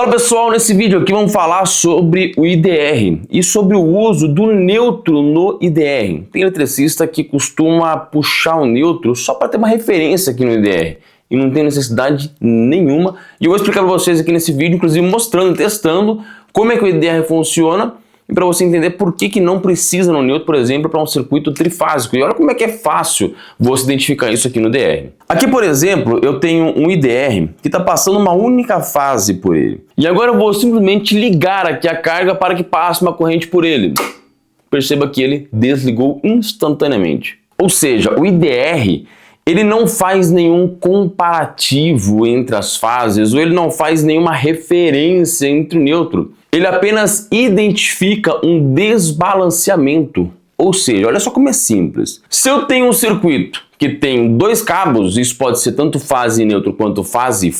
Fala pessoal, nesse vídeo aqui vamos falar sobre o IDR e sobre o uso do neutro no IDR. Tem eletricista que costuma puxar o neutro só para ter uma referência aqui no IDR e não tem necessidade nenhuma. E eu vou explicar para vocês aqui nesse vídeo, inclusive mostrando, testando como é que o IDR funciona e para você entender por que não precisa no neutro, por exemplo, para um circuito trifásico. E olha como é que é fácil você identificar isso aqui no IDR. Aqui, por exemplo, eu tenho um IDR que está passando uma única fase por ele. E agora eu vou simplesmente ligar aqui a carga para que passe uma corrente por ele. Perceba que ele desligou instantaneamente. Ou seja, o IDR ele não faz nenhum comparativo entre as fases ou ele não faz nenhuma referência entre o neutro. Ele apenas identifica um desbalanceamento. Ou seja, olha só como é simples. Se eu tenho um circuito que tem dois cabos, isso pode ser tanto fase neutro quanto fase,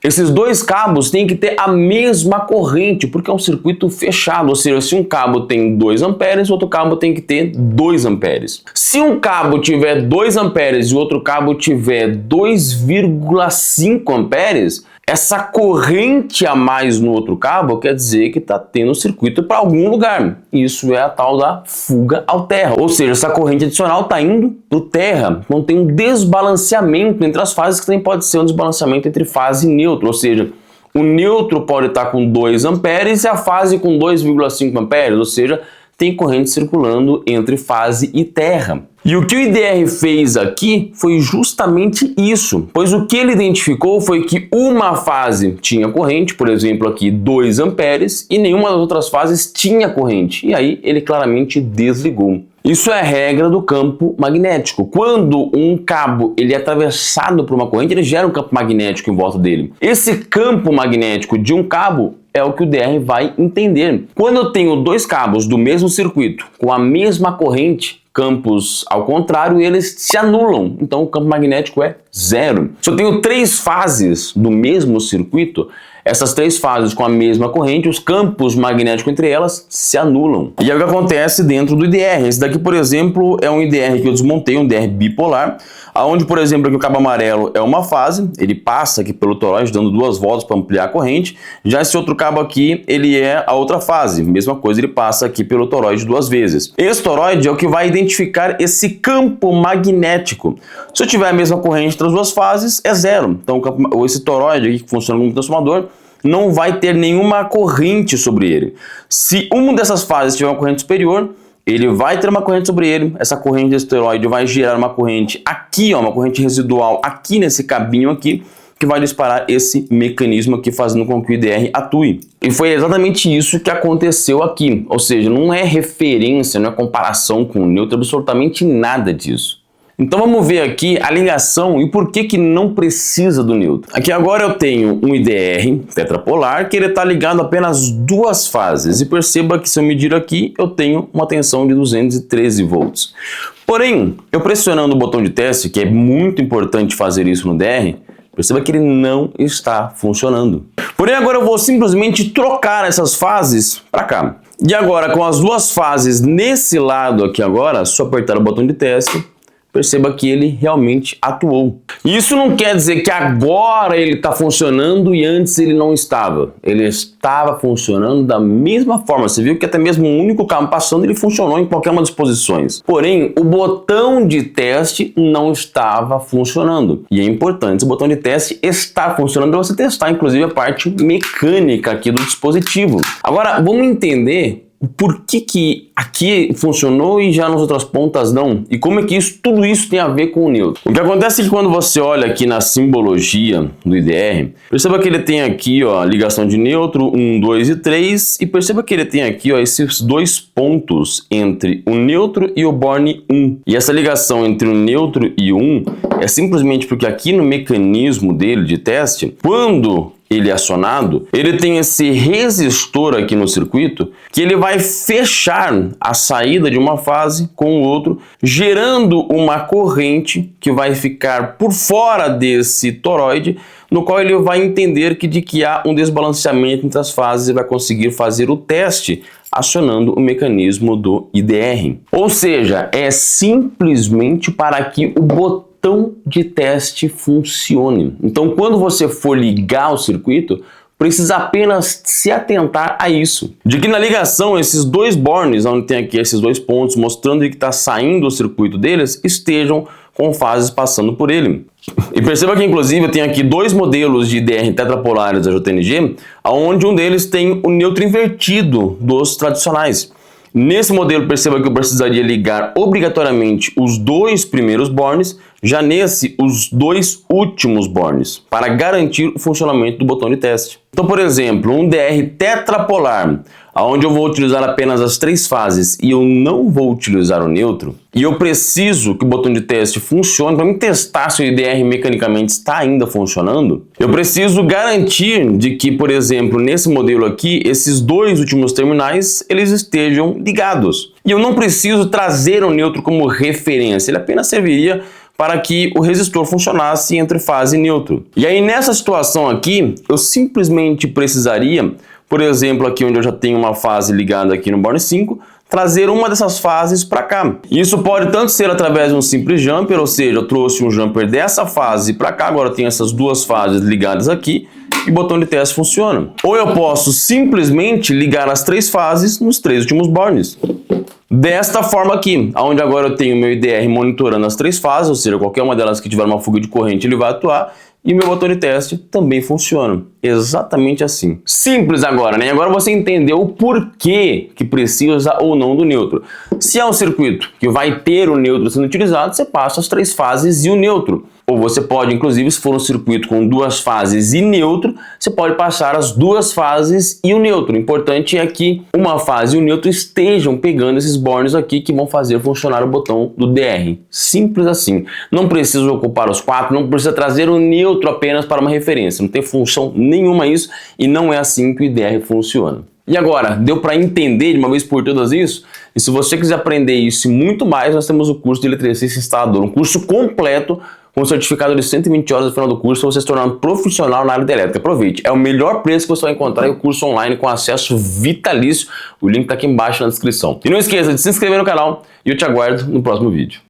esses dois cabos têm que ter a mesma corrente, porque é um circuito fechado, ou seja, se um cabo tem 2 amperes, o outro cabo tem que ter 2 amperes. Se um cabo tiver 2 amperes e o outro cabo tiver 2,5 amperes, essa corrente a mais no outro cabo quer dizer que está tendo circuito para algum lugar. Isso é a tal da fuga ao terra. Ou seja, essa corrente adicional está indo para o terra. Então tem um desbalanceamento entre as fases, que também pode ser um desbalanceamento entre fase e neutro. Ou seja, o neutro pode estar com 2 amperes e a fase com 2,5 amperes. Ou seja, tem corrente circulando entre fase e terra. E o que o IDR fez aqui foi justamente isso, pois o que ele identificou foi que uma fase tinha corrente, por exemplo aqui 2 amperes, e nenhuma das outras fases tinha corrente, e aí ele claramente desligou. Isso é a regra do campo magnético. Quando um cabo ele é atravessado por uma corrente, ele gera um campo magnético em volta dele. Esse campo magnético de um cabo é o que o DR vai entender. Quando eu tenho 2 cabos do mesmo circuito, com a mesma corrente, campos ao contrário, eles se anulam. Então o campo magnético é 0. Se eu tenho 3 fases do mesmo circuito, essas 3 fases com a mesma corrente, os campos magnéticos entre elas se anulam. E é o que acontece dentro do IDR. Esse daqui, por exemplo, é um IDR que eu desmontei, um IDR bipolar, onde, por exemplo, aqui o cabo amarelo é uma fase, ele passa aqui pelo toroide dando 2 voltas para ampliar a corrente. Já esse outro cabo aqui, ele é a outra fase. Mesma coisa, ele passa aqui pelo toroide 2 vezes. Esse toroide é o que vai identificar esse campo magnético. Se eu tiver a mesma corrente entre as 2 fases, é 0. Então esse toroide aqui, que funciona como transformador, não vai ter nenhuma corrente sobre ele. Se uma dessas fases tiver uma corrente superior, ele vai ter uma corrente sobre ele. Essa corrente desse toroide vai gerar uma corrente aqui, ó, uma corrente residual aqui nesse cabinho aqui, que vai disparar esse mecanismo aqui, fazendo com que o IDR atue. E foi exatamente isso que aconteceu aqui. Ou seja, não é referência, não é comparação com o neutro, absolutamente nada disso. Então vamos ver aqui a ligação e por que não precisa do neutro. Aqui agora eu tenho um IDR tetrapolar que ele está ligado a apenas 2 fases. E perceba que se eu medir aqui, eu tenho uma tensão de 213 volts. Porém, eu pressionando o botão de teste, que é muito importante fazer isso no DR, perceba que ele não está funcionando. Porém, agora eu vou simplesmente trocar essas fases para cá. E agora, com as 2 fases nesse lado aqui agora, só apertar o botão de teste, perceba que ele realmente atuou. Isso não quer dizer que agora ele está funcionando e antes ele não estava. Ele estava funcionando da mesma forma. Você viu que até mesmo um único cabo passando, ele funcionou em qualquer uma das posições. Porém, o botão de teste não estava funcionando. E é importante, esse botão de teste está funcionando para você testar, inclusive, a parte mecânica aqui do dispositivo. Agora, vamos entender por que aqui funcionou e já nas outras pontas não? E como é que tudo isso tem a ver com o neutro? O que acontece é que quando você olha aqui na simbologia do IDR, perceba que ele tem aqui, ó, a ligação de neutro 1, 2 e 3, e perceba que ele tem aqui, ó, esses 2 pontos entre o neutro e o borne 1. E essa ligação entre o neutro e o 1 é simplesmente porque aqui no mecanismo dele de teste, quando ele é acionado, ele tem esse resistor aqui no circuito que ele vai fechar a saída de uma fase com o outro, gerando uma corrente que vai ficar por fora desse toroide, no qual ele vai entender que há um desbalanceamento entre as fases e vai conseguir fazer o teste acionando o mecanismo do IDR. Ou seja, é simplesmente para que o botão de teste funcione. Então, quando você for ligar o circuito, precisa apenas se atentar a isso. De que na ligação, esses dois bornes, onde tem aqui esses dois pontos mostrando que está saindo o circuito deles, estejam com fases passando por ele. E perceba que inclusive eu tenho aqui dois modelos de IDR tetrapolares da JTNG, onde um deles tem o neutro invertido dos tradicionais. Nesse modelo, perceba que eu precisaria ligar obrigatoriamente os dois primeiros bornes, já nesse, os dois últimos bornes, para garantir o funcionamento do botão de teste. Então, por exemplo, um DR tetrapolar, onde eu vou utilizar apenas as três fases e eu não vou utilizar o neutro, e eu preciso que o botão de teste funcione para me testar se o IDR mecanicamente está ainda funcionando, eu preciso garantir de que, por exemplo, nesse modelo aqui, esses dois últimos terminais, eles estejam ligados. E eu não preciso trazer o neutro como referência, ele apenas serviria para que o resistor funcionasse entre fase e neutro. E aí nessa situação aqui, eu simplesmente precisaria, por exemplo, aqui onde eu já tenho uma fase ligada aqui no borne 5, trazer uma dessas fases para cá. Isso pode tanto ser através de um simples jumper, ou seja, eu trouxe um jumper dessa fase para cá, agora eu tenho essas duas fases ligadas aqui, e o botão de teste funciona. Ou eu posso simplesmente ligar as três fases nos três últimos bornes. Desta forma aqui, onde agora eu tenho meu IDR monitorando as três fases, ou seja, qualquer uma delas que tiver uma fuga de corrente ele vai atuar, e o meu botão de teste também funciona. Exatamente assim. Simples agora, né? Agora você entendeu o porquê que precisa ou não do neutro. Se é um circuito que vai ter o neutro sendo utilizado, você passa as três fases e o neutro. Ou você pode, inclusive, se for um circuito com duas fases e neutro, você pode passar as duas fases e o neutro. O importante é que uma fase e o neutro estejam pegando esses bornes aqui que vão fazer funcionar o botão do DR. Simples assim. Não precisa ocupar os quatro, não precisa trazer o neutro apenas para uma referência. Não tem função nenhuma isso e não é assim que o IDR funciona. E agora, deu para entender de uma vez por todas isso? E se você quiser aprender isso e muito mais, nós temos o curso de eletricista instalador, um curso completo com certificado de 120 horas no final do curso, para você se tornar um profissional na área de elétrica. Aproveite, é o melhor preço que você vai encontrar em um curso online com acesso vitalício. O link está aqui embaixo na descrição. E não esqueça de se inscrever no canal e eu te aguardo no próximo vídeo.